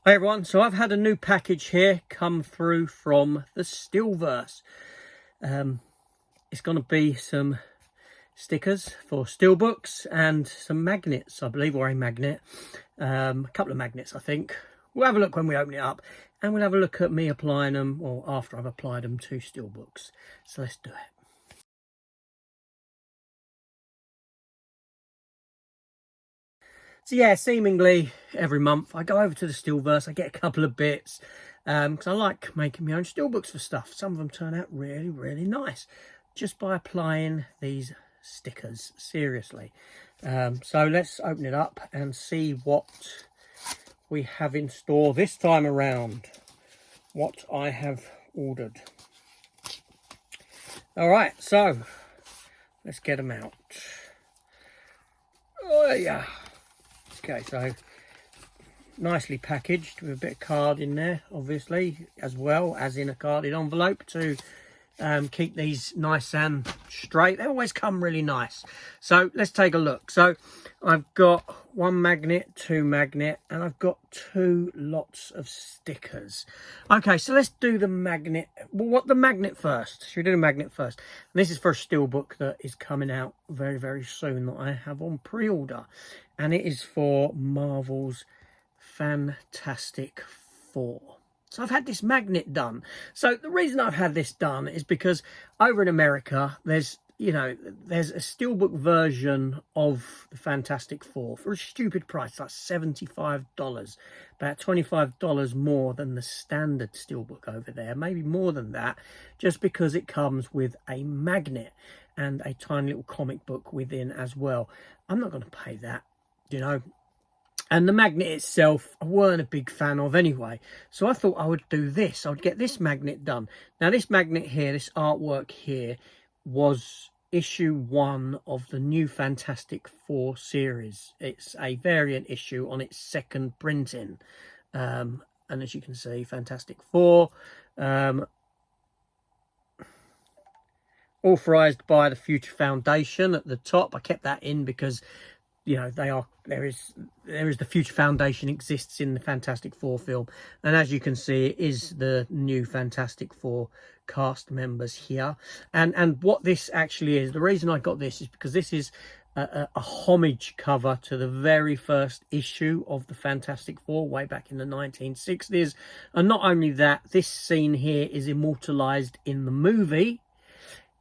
Hey everyone, so I've had a new package here come through from the STEELVERSE. It's going to be some stickers for steelbooks and some magnets, I believe, or a magnet. A couple of magnets, I think. We'll have a look when we open it up, and we'll have a look at me applying them, or after I've applied them to steelbooks. So let's do it. So yeah, seemingly every month I go over to the STEELVERSE, I get a couple of bits, because I like making my own steelbooks for stuff. Some of them turn out really, really nice, just by applying these stickers, seriously. So let's open it up and see what we have in store this time around, what I have ordered. All right, so let's get them out. Oh yeah. Okay, so nicely packaged with a bit of card in there, obviously, as well as in a carded envelope to keep these nice and straight. They always come really nice. So let's take a look. So I've got one magnet, two magnet, and I've got two lots of stickers. Okay, so let's do the magnet. Well, what the magnet first? Should we do the magnet first? And this is for a steelbook that is coming out very, very soon that I have on pre-order. And it is for Marvel's Fantastic Four. So I've had this magnet done. So the reason I've had this done is because over in America, there's a steelbook version of the Fantastic Four for a stupid price, like $75, about $25 more than the standard steelbook over there, maybe more than that, just because it comes with a magnet and a tiny little comic book within as well. I'm not going to pay that, you know. And the magnet itself, I weren't a big fan of anyway. So I thought I would do this. I would get this magnet done. Now, this magnet here, this artwork here, was issue 1 of the new Fantastic Four series. It's a variant issue on its second printing. And as you can see, Fantastic Four. Authorised by the Future Foundation at the top. I kept that in because, you know, there is the Future Foundation exists in the Fantastic Four film, and as you can see, it is the new Fantastic Four cast members here. And what this actually is, the reason I got this is because this is a homage cover to the very first issue of the Fantastic Four way back in the 1960s. And not only that, this scene here is immortalized in the movie,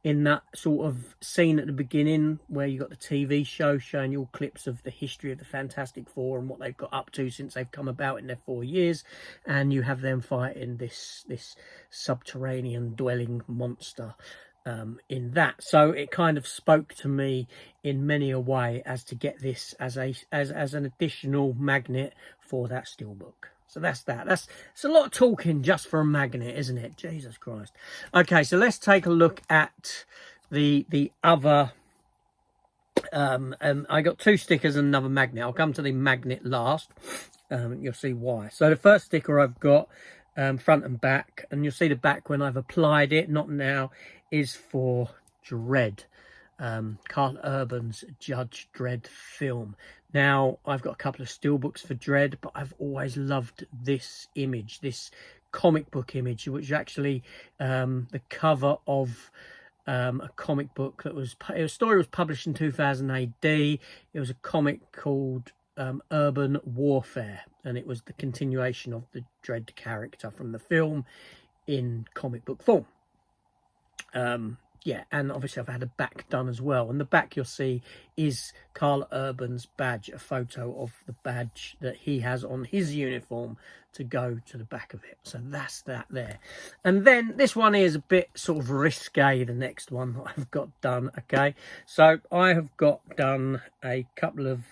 in that sort of scene at the beginning where you got the TV show showing you all clips of the history of the Fantastic Four and what they've got up to since they've come about in their 4 years, and you have them fighting this subterranean dwelling monster in that. So it kind of spoke to me in many a way as to get this as an additional magnet for that steelbook. So that's that. It's a lot of talking just for a magnet, isn't it? Jesus Christ. Okay, so let's take a look at the other. I got two stickers and another magnet. I'll come to the magnet last. You'll see why. So the first sticker I've got, front and back, and you'll see the back when I've applied it, not now, is for Dredd. Carl Urban's Judge Dredd film. Now, I've got a couple of steelbooks for Dredd, but I've always loved this image, this comic book image, which actually the cover of a comic book that was, a story was published in 2000 AD. It was a comic called Urban Warfare, and it was the continuation of the Dredd character from the film in comic book form. Yeah, and obviously I've had a back done as well. And the back you'll see is Carl Urban's badge, a photo of the badge that he has on his uniform to go to the back of it. So that's that there. And then this one is a bit sort of risque, the next one that I've got done, okay? So I have got done a couple of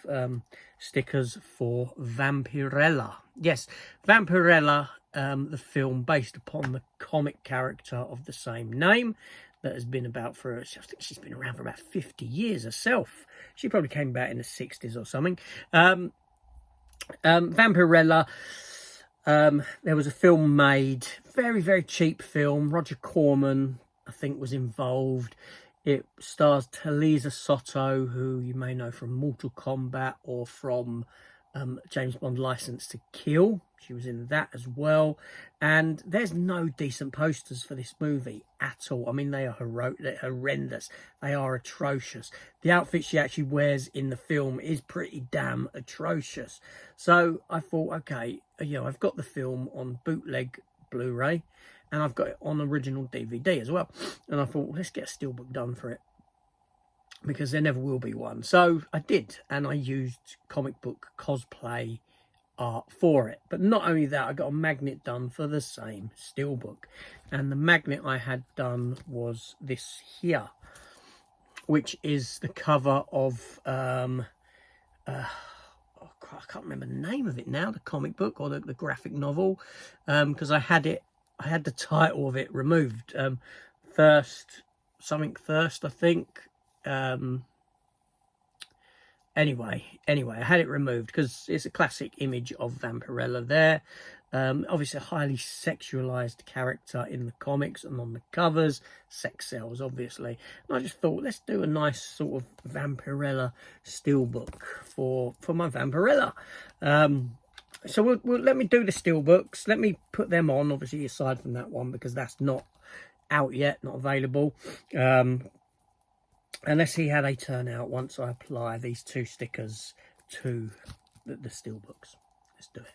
stickers for Vampirella. Yes, Vampirella, the film based upon the comic character of the same name, that has been about for, I think she's been around for about 50 years herself. She probably came back in the 60s or something. Vampirella, there was a film made, very, very cheap film. Roger Corman, I think, was involved. It stars Talisa Soto, who you may know from Mortal Kombat or from James Bond License to Kill. She was in that as well. And there's no decent posters for this movie at all. I mean, they are they're horrendous. They are atrocious. The outfit she actually wears in the film is pretty damn atrocious. So I thought, okay, you know, I've got the film on bootleg Blu-ray and I've got it on original DVD as well. And I thought, well, let's get a steelbook done for it, because there never will be one. So I did, and I used comic book cosplay art for it. But not only that, I got a magnet done for the same steelbook, and the magnet I had done was this here, which is the cover of I can't remember the name of it now, the comic book or the graphic novel, because I had the title of it removed. Thirst, I think. Anyway, I had it removed because it's a classic image of Vampirella there. Obviously a highly sexualized character in the comics and on the covers, sex sells obviously. And I just thought, let's do a nice sort of Vampirella steelbook for my Vampirella. So we'll let me do the steelbooks. Let me put them on, obviously aside from that one, because that's not out yet, not available. And let's see how they turn out once I apply these two stickers to the steelbooks. Let's do it.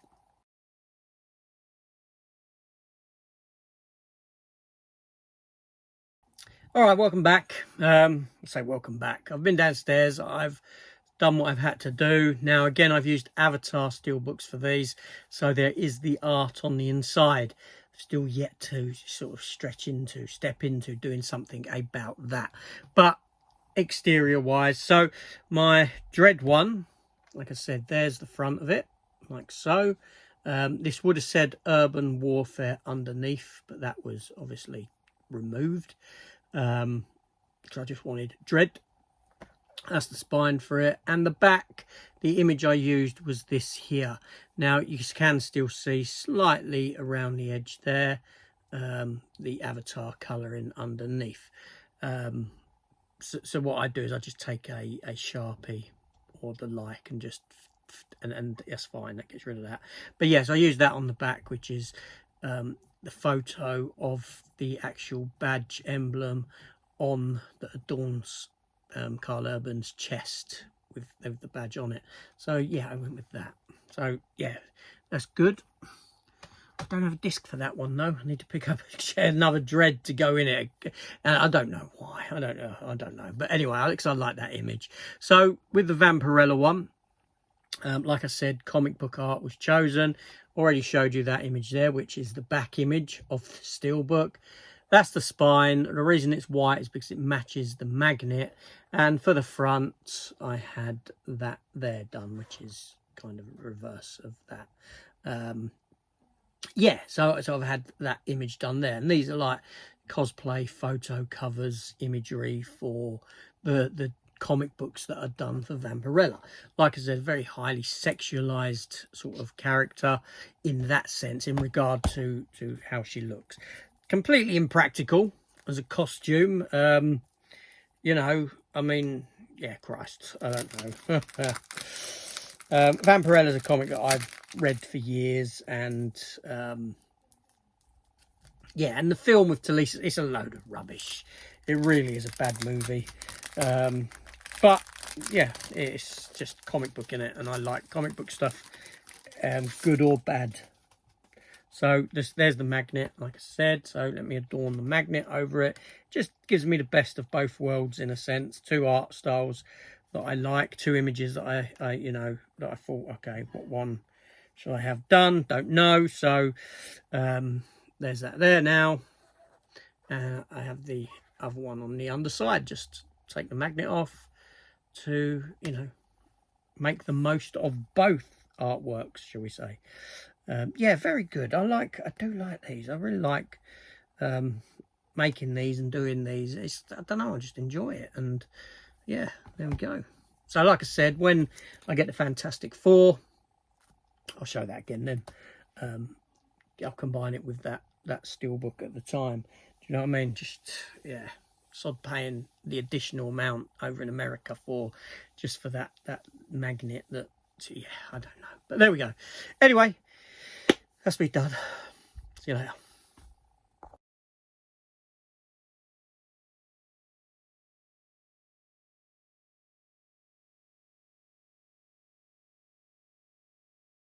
All right, welcome back. I say welcome back. I've been downstairs. I've done what I've had to do. Now, again, I've used Avatar steelbooks for these, so there is the art on the inside. Still yet to sort of step into doing something about that. But exterior wise, so my Dread one, like I said, there's the front of it, like so. This would have said Urban Warfare underneath, but that was obviously removed, because I just wanted Dread. That's the spine for it. And the back, the image I used was this here. Now you can still see slightly around the edge there, the Avatar colouring underneath. So what I do is I just take a Sharpie or the like and just, and that's fine, that gets rid of that. But yes, I use that on the back, which is the photo of the actual badge emblem on that adorns Carl Urban's chest with the badge on it. So yeah, I went with that. So yeah, that's good. I don't have a disc for that one though. I need to pick up another Dread to go in it, and I don't know why. I don't know. But anyway, Alex, I like that image. So with the Vampirella one, like I said, comic book art was chosen. Already showed you that image there, which is the back image of the steelbook. That's the spine. The reason it's white is because it matches the magnet. And for the front, I had that there done, which is kind of reverse of that. Yeah, so I've had that image done there, and these are like cosplay photo covers imagery for the comic books that are done for Vampirella. Like I said, very highly sexualized sort of character in that sense, in regard to how she looks. Completely impractical as a costume. You know, I mean, yeah, Christ, I don't know. Vampirella is a comic that I've read for years, and yeah, and the film with Talisa, it's a load of rubbish. It really is a bad movie. But yeah, it's just comic book in it, and I like comic book stuff, good or bad. So there's the magnet, like I said. So let me adorn the magnet over it. Just gives me the best of both worlds in a sense. Two art styles that I like, two images that I you know, that I thought, okay, what one should I have done? Don't know. So there's that there now. I have the other one on the underside. Just take the magnet off to, you know, make the most of both artworks, shall we say. Yeah, very good. I do like these. I really like making these and doing these. I don't know, I just enjoy it. And yeah, there we go. So like I said, when I get the Fantastic Four, I'll show that again then. I'll combine it with that steelbook at the time. Do you know what I mean? Just, yeah, sod paying the additional amount over in America just for that magnet that yeah, I don't know. But there we go. Anyway, that's me done. See you later.